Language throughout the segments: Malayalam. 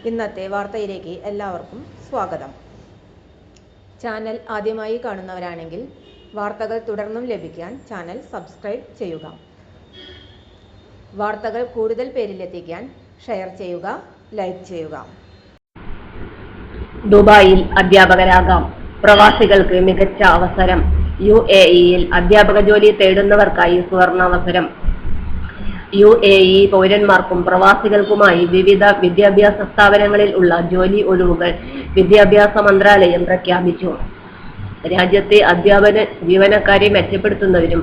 ഇന്നത്തെ വാർത്തയിലേക്ക് എല്ലാവർക്കും സ്വാഗതം. ചാനൽ ആദ്യമായി കാണുന്നവരാണെങ്കിൽ വാർത്തകൾ തുടർന്നും ലഭിക്കാൻ ചാനൽ സബ്സ്ക്രൈബ് ചെയ്യുക. വാർത്തകൾ കൂടുതൽ പേരിലെത്തിക്കാൻ ഷെയർ ചെയ്യുക, ലൈക്ക് ചെയ്യുക. ദുബായിൽ അധ്യാപകരാകാം, പ്രവാസികൾക്ക് മികച്ച അവസരം. UAE-യിൽ അധ്യാപക ജോലി തേടുന്നവർക്കായി സുവർണാവസരം. UAE പൗരന്മാർക്കും പ്രവാസികൾക്കുമായി വിവിധ വിദ്യാഭ്യാസ സ്ഥാപനങ്ങളിൽ ഉള്ള ജോലി ഒഴിവുകൾ വിദ്യാഭ്യാസ മന്ത്രാലയം പ്രഖ്യാപിച്ചു. രാജ്യത്തെ അധ്യാപന ജീവനക്കാരെ മെച്ചപ്പെടുത്തുന്നതിനും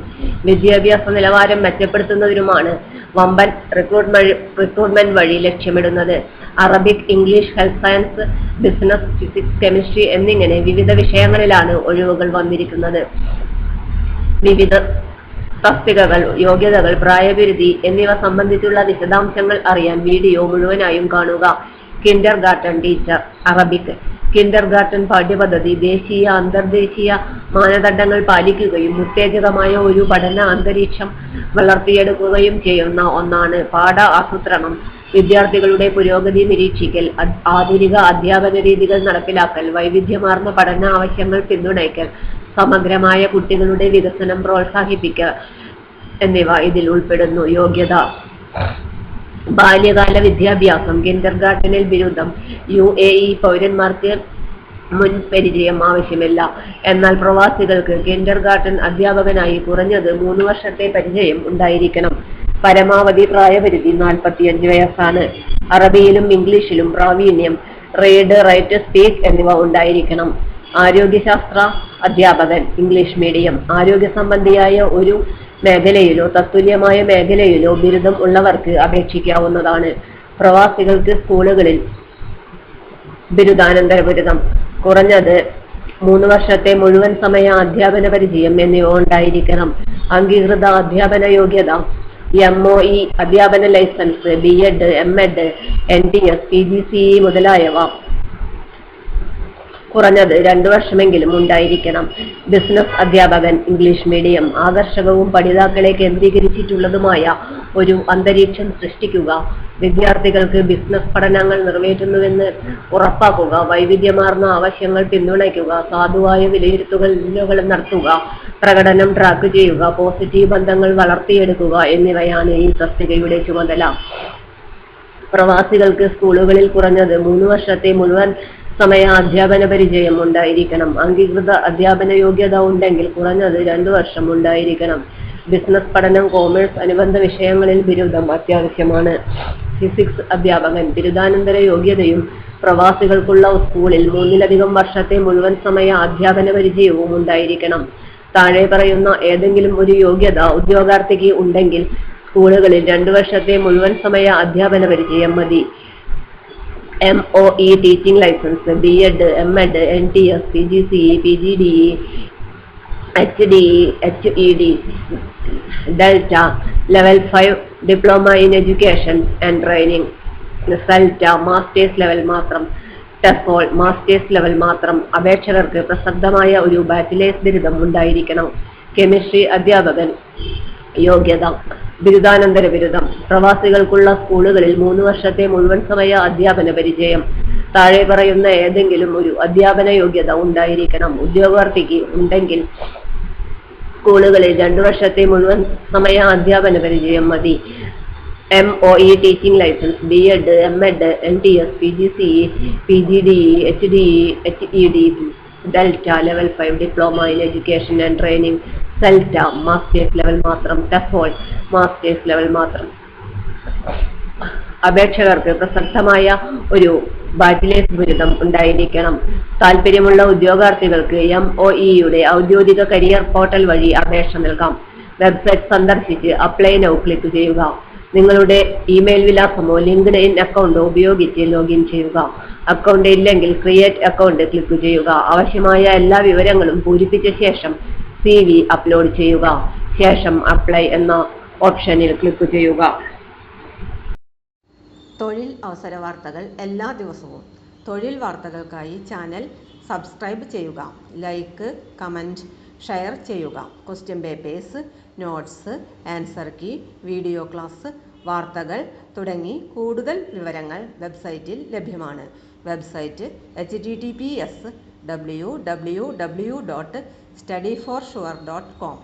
വിദ്യാഭ്യാസ നിലവാരം മെച്ചപ്പെടുത്തുന്നതിനുമാണ് വമ്പൻ റിക്രൂട്ട്മെന്റ് വഴി ലക്ഷ്യമിടുന്നത്. Arabic, English, health science, business, physics, chemistry എന്നിങ്ങനെ വിവിധ വിഷയങ്ങളിലാണ് ഒഴിവുകൾ വന്നിരിക്കുന്നത്. വിവിധ തസ്തികകൾ, യോഗ്യതകൾ, പ്രായപരിധി എന്നിവ സംബന്ധിച്ചുള്ള വിശദാംശങ്ങൾ അറിയാൻ വീഡിയോ മുഴുവനായും കാണുക. Kindergarten teacher. അറബിക്. കിൻഡർഗാർട്ടൻ പാഠ്യപദ്ധതി ദേശീയ, അന്തർദേശീയ മാനദണ്ഡങ്ങൾ പാലിക്കുകയും ഉത്തേജകമായ ഒരു പഠന അന്തരീക്ഷം വളർത്തിയെടുക്കുകയും ചെയ്യുന്ന ഒന്നാണ്. പാഠ ആസൂത്രണം, വിദ്യാർത്ഥികളുടെ പുരോഗതി നിരീക്ഷിക്കൽ, ആധുനിക അധ്യാപന രീതികൾ നടപ്പിലാക്കൽ, വൈവിധ്യമാർന്ന പഠന ആവശ്യങ്ങൾ പിന്തുണയ്ക്കൽ, സമഗ്രമായ കുട്ടികളുടെ വികസനം പ്രോത്സാഹിപ്പിക്കുക എന്നിവ ഇതിൽ ഉൾപ്പെടുന്നു. യോഗ്യത: ബാല്യകാല വിദ്യാഭ്യാസം, കിൻഡർഗാർട്ടനിൽ ബിരുദം. UAE പൗരന്മാർക്ക് മുൻ പരിചയം ആവശ്യമില്ല. എന്നാൽ പ്രവാസികൾക്ക് കിൻഡർഗാർട്ടൻ അധ്യാപകനായി കുറഞ്ഞത് 3 വർഷത്തെ പരിചയം ഉണ്ടായിരിക്കണം. പരമാവധി പ്രായപരിധി 45 വയസ്സാണ്. അറബിയിലും ഇംഗ്ലീഷിലും പ്രാവീണ്യം, റീഡ്, റൈറ്റ്, സ്പീക്ക് എന്നിവ ഉണ്ടായിരിക്കണം. ആരോഗ്യശാസ്ത്ര അധ്യാപകൻ, ഇംഗ്ലീഷ് മീഡിയം. ആരോഗ്യ സംബന്ധിയായ ഒരു മേഖലയിലോ തത്തുല്യമായ മേഖലയിലോ ബിരുദം ഉള്ളവർക്ക് അപേക്ഷിക്കാവുന്നതാണ്. പ്രവാസികൾക്ക് സ്കൂളുകളിൽ ബിരുദാനന്തര ബിരുദം, കുറഞ്ഞത് 3 വർഷത്തെ മുഴുവൻ സമയ അധ്യാപന പരിചയം എന്നിവ ഉണ്ടായിരിക്കണം. അംഗീകൃത അധ്യാപന യോഗ്യത: MOE അധ്യാപന licence, B.Ed, M.Ed, NTS, PGCE മുതലായവ കുറഞ്ഞത് 2 വർഷമെങ്കിലും ഉണ്ടായിരിക്കണം. ബിസിനസ് അധ്യാപകൻ, ഇംഗ്ലീഷ് മീഡിയം. ആകർഷകവും പഠിതാക്കളെ കേന്ദ്രീകരിച്ചിട്ടുള്ളതുമായ ഒരു അന്തരീക്ഷം സൃഷ്ടിക്കുക. വിദ്യാർത്ഥികൾക്ക് ബിസിനസ് പഠനങ്ങൾ നിറവേറ്റുന്നുവെന്ന് ഉറപ്പാക്കുക. വൈവിധ്യമാർന്ന ആവശ്യങ്ങൾ പിന്തുണയ്ക്കുക. സാധുവായ വിലയിരുത്തലുകൾ നടത്തുക. പ്രകടനം ട്രാക്ക് ചെയ്യുക. പോസിറ്റീവ് ബന്ധങ്ങൾ വളർത്തിയെടുക്കുക എന്നിവയാണ് ഈ തസ്തികയുടെ ചുമതല. പ്രവാസികൾക്ക് സ്കൂളുകളിൽ കുറഞ്ഞത് 3 വർഷത്തെ മുഴുവൻ സമയ അധ്യാപന പരിചയം ഉണ്ടായിരിക്കണം. അംഗീകൃത അധ്യാപന യോഗ്യത ഉണ്ടെങ്കിൽ കുറഞ്ഞത് 2 വർഷം ഉണ്ടായിരിക്കണം. ബിസിനസ് പഠനം, കോമേഴ്സ്, അനുബന്ധ വിഷയങ്ങളിൽ ബിരുദം അത്യാവശ്യമാണ്. ഫിസിക്സ് അധ്യാപകൻ. ബിരുദാനന്തര യോഗ്യതയും പ്രവാസികൾക്കുള്ള സ്കൂളിൽ 3-ലധികം വർഷത്തെ മുഴുവൻ സമയ അധ്യാപന പരിചയവും ഉണ്ടായിരിക്കണം. താഴെ പറയുന്ന ഏതെങ്കിലും ഒരു യോഗ്യത ഉദ്യോഗാർത്ഥിക്ക് ഉണ്ടെങ്കിൽ സ്കൂളുകളിൽ 2 വർഷത്തെ മുഴുവൻ സമയ അധ്യാപന പരിചയം മതി. MOE teaching licence, B.Ed, M.Ed, NTS, PGCE, PGDE, HDE, HED, DELTA, level 5 diploma in education and training, CELTA, masters level മാത്രം, ടെസോൾ, മാസ്റ്റേഴ്സ് ലെവൽ മാത്രം. അപേക്ഷകർക്ക് പ്രസക്തമായ ഒരു ബാച്ചിലേഴ്സ് ബിരുദം ഉണ്ടായിരിക്കണം. കെമിസ്ട്രി അധ്യാപകൻ. യോഗ്യത: ബിരുദാനന്തര ബിരുദം. പ്രവാസികൾക്കുള്ള സ്കൂളുകളിൽ 3 വർഷത്തെ മുഴുവൻ സമയ അധ്യാപന പരിചയം. താഴെ പറയുന്ന ഏതെങ്കിലും ഒരു അധ്യാപന യോഗ്യത ഉണ്ടായിരിക്കണം. ഉദ്യോഗാർത്ഥിക്ക് ഉണ്ടെങ്കിൽ സ്കൂളുകളിൽ 2 വർഷത്തെ മുഴുവൻ സമയ അധ്യാപന പരിചയം മതി. MOE teaching licence, B.Ed, M.Ed, NTS, PGCE, PGDE, HDE, HED, DELTA, level 5 diploma in education and training, CELTA, masters level മാത്രം, ടെസോൾ, മാസ്റ്റേഴ്സ് ലെവൽ മാത്രം. അപേക്ഷകർക്ക് പ്രസക്തമായ ഒരു ബാച്ചിലേഴ്സ് ബിരുദം ഉണ്ടായിരിക്കണം. താൽപര്യമുള്ള ഉദ്യോഗാർത്ഥികൾക്ക് MOE-യുടെ ഔദ്യോഗിക കരിയർ പോർട്ടൽ വഴി അപേക്ഷ നൽകാം. വെബ്സൈറ്റ് സന്ദർശിച്ച് അപ്ലൈ നൗ ക്ലിക്ക് ചെയ്യുക. നിങ്ങളുടെ ഇമെയിൽ വിലാസമോ ലിങ്ക്ഡ്ഇൻ അക്കൗണ്ടോ ഉപയോഗിച്ച് ലോഗിൻ ചെയ്യുക. അക്കൗണ്ട് ഇല്ലെങ്കിൽ ക്രിയേറ്റ് അക്കൗണ്ട് ക്ലിക്ക് ചെയ്യുക. ആവശ്യമായ എല്ലാ വിവരങ്ങളും പൂരിപ്പിച്ച ശേഷം CV അപ്ലോഡ് ചെയ്യുക. ശേഷം അപ്ലൈ എന്ന ഓപ്ഷനിൽ ക്ലിക്ക് ചെയ്യുക. തൊഴിൽ അവസര വാർത്തകൾ എല്ലാ ദിവസവും. തൊഴിൽ വാർത്തകൾക്കായി ചാനൽ സബ്സ്ക്രൈബ് ചെയ്യുക. ലൈക്ക്, കമൻറ്റ്, ഷെയർ ചെയ്യുക. Question papers, notes, answer key, video class, വാർത്തകൾ തുടങ്ങി കൂടുതൽ വിവരങ്ങൾ വെബ്സൈറ്റിൽ ലഭ്യമാണ്. Website https://www.studyforsure.com